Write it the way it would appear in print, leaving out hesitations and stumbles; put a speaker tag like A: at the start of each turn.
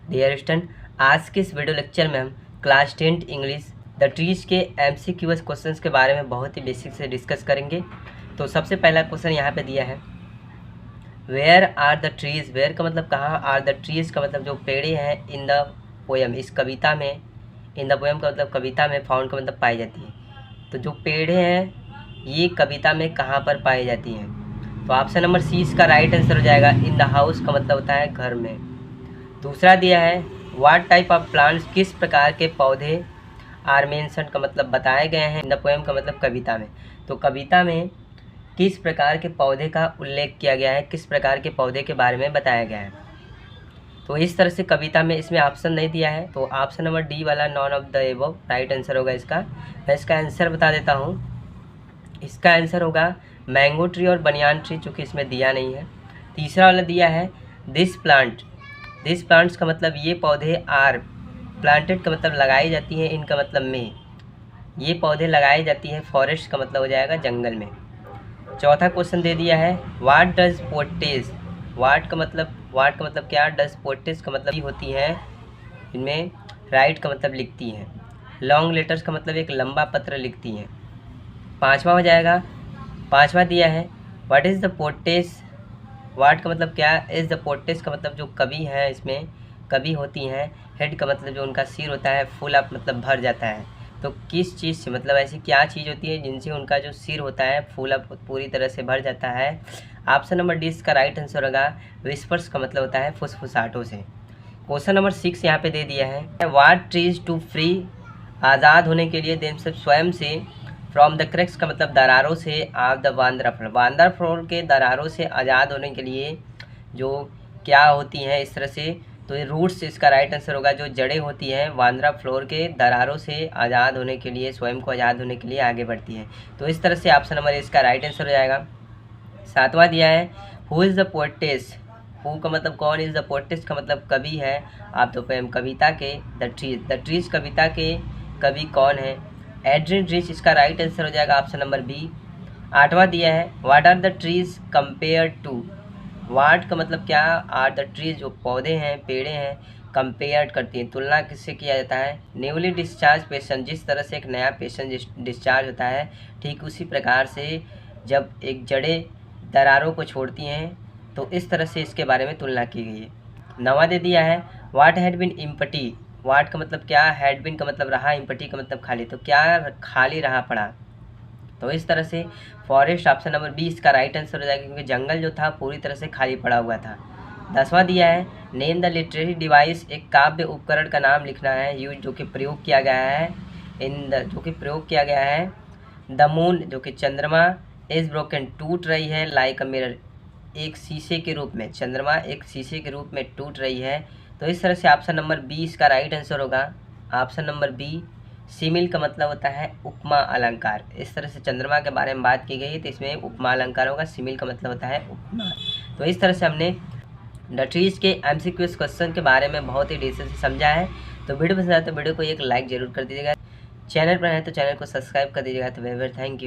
A: Dear student, आज के इस वीडियो लेक्चर में हम क्लास 10 इंग्लिश द ट्रीज के MCQS क्वेश्चंस के बारे में बहुत ही बेसिक से डिस्कस करेंगे। तो सबसे पहला क्वेश्चन यहाँ पे दिया है, where are the trees. Where का मतलब कहाँ, आर द ट्रीज का मतलब जो पेड़े हैं इन द पोएम, इस कविता में। इन द पोएम का मतलब कविता में, फाउंड का मतलब पाई जाती है। तो जो पेड़े हैं ये कविता में कहाँ पर पाई जाती हैं। तो ऑप्शन नंबर सी इसका राइट आंसर हो जाएगा। इन द हाउस का मतलब होता है घर में। दूसरा दिया है, व्हाट टाइप ऑफ प्लांट्स, किस प्रकार के पौधे आर मेंशन का मतलब बताए गए हैं इन द पोएम का मतलब कविता में। तो कविता में किस प्रकार के पौधे का उल्लेख किया गया है, किस प्रकार के पौधे के बारे में बताया गया है। तो इस तरह से कविता में इसमें ऑप्शन नहीं दिया है, तो ऑप्शन नंबर डी वाला none of the above right answer होगा इसका। मैं इसका आंसर बता देता हूँ। इसका आंसर होगा मैंगो ट्री और बनियान ट्री, चूँकि इसमें दिया नहीं है। तीसरा वाला दिया है दिस प्लांट। दिस प्लांट्स का मतलब ये पौधे आर, प्लांटेड का मतलब लगाई जाती है, इनका मतलब में, ये पौधे लगाई जाती है। फॉरेस्ट का मतलब हो जाएगा जंगल में। चौथा क्वेश्चन दे दिया है, व्हाट डज पोटेज। व्हाट का मतलब क्या, डज पोटेज का मतलब होती है इनमें, राइट का मतलब लिखती हैं। लॉन्ग लेटर्स का मतलब एक लंबा पत्र लिखती हैं। पांचवा हो जाएगा, पांचवा दिया है, व्हाट इज़ द पोटेज। व्हाट का मतलब क्या, इज़ द पोटेज का मतलब जो कवि है, इसमें कवि होती हैं। हेड का मतलब जो उनका सिर होता है, फुल अप मतलब भर जाता है। तो किस चीज़ से, मतलब ऐसी क्या चीज़ होती है जिनसे उनका जो सिर होता है फुल अप पूरी तरह से भर जाता है। ऑप्शन नंबर डी इसका राइट आंसर होगा। विस्पर्स का मतलब होता है फुसफुसाहटों से। क्वेश्चन नंबर 6 यहाँ पे दे दिया है, व्हाट ट्रीज टू फ्री, आज़ाद होने के लिए, देम स्वयं से, फ्रॉम द क्रैक्स का मतलब दरारों से, of the Bandra Bandra floor के दरारों से आज़ाद होने के लिए जो क्या होती हैं इस तरह से। तो ये रूट्स इसका राइट आंसर होगा। जो जड़ें होती हैं वांद्रा फ्लोर के दरारों से आज़ाद होने के लिए, स्वयं को आज़ाद होने के लिए आगे बढ़ती हैं। तो इस तरह से ऑप्शन नंबर इसका राइट आंसर हो जाएगा। सातवां दिया है, who is the poetess. Who का मतलब कौन, इज़ द पोएटेस का मतलब कवि है। आप तो पोएम कविता के, द ट्रीज कविता के कवि कौन है। एड्रिन रिच इसका राइट आंसर हो जाएगा ऑप्शन नंबर बी। आठवां दिया है, what are the trees compare to. What का मतलब क्या, आर द ट्रीज जो पौधे हैं, पेड़े हैं, कंपेयर करती हैं, तुलना किससे किया जाता है। न्यूली डिस्चार्ज पेशेंट, जिस तरह से एक नया पेशेंट डिस्चार्ज होता है, ठीक उसी प्रकार से जब एक जड़ें दरारों को छोड़ती हैं तो इस तरह से इसके बारे में तुलना की गई है। नवा दे दिया है, what had been empty. What का मतलब क्या, हैड बीन का मतलब रहा, एम्प्टी का मतलब खाली, तो क्या खाली रहा पड़ा। तो इस तरह से फॉरेस्ट ऑप्शन नंबर बी इसका राइट आंसर हो जाएगा, क्योंकि जंगल जो था पूरी तरह से खाली पड़ा हुआ था। 10वां दिया है, नेम द लिटरेरी डिवाइस, एक काव्य उपकरण का नाम लिखना है, यूज जो कि प्रयोग किया गया है, जो कि प्रयोग किया गया है। द मून जो कि चंद्रमा, इज ब्रोकन टूट रही है, लाइक अ मिरर एक शीशे के रूप में, चंद्रमा एक शीशे के रूप में टूट रही है। तो इस तरह से ऑप्शन नंबर बी इसका राइट आंसर होगा। Option number B. सिमिल का मतलब होता है उपमा अलंकार। इस तरह से चंद्रमा के बारे में बात की गई है तो इसमें उपमा अलंकार होगा। सिमिल का मतलब होता है उपमा। तो इस तरह से हमने द ट्रीज के MCQS क्वेश्चन के बारे में बहुत ही डिटेल से समझा है। तो वीडियो पसंद आए तो वीडियो को एक लाइक जरूर कर दीजिएगा। चैनल पर है तो चैनल को सब्सक्राइब कर दीजिएगा। तो वेरी वेरी थैंक यू।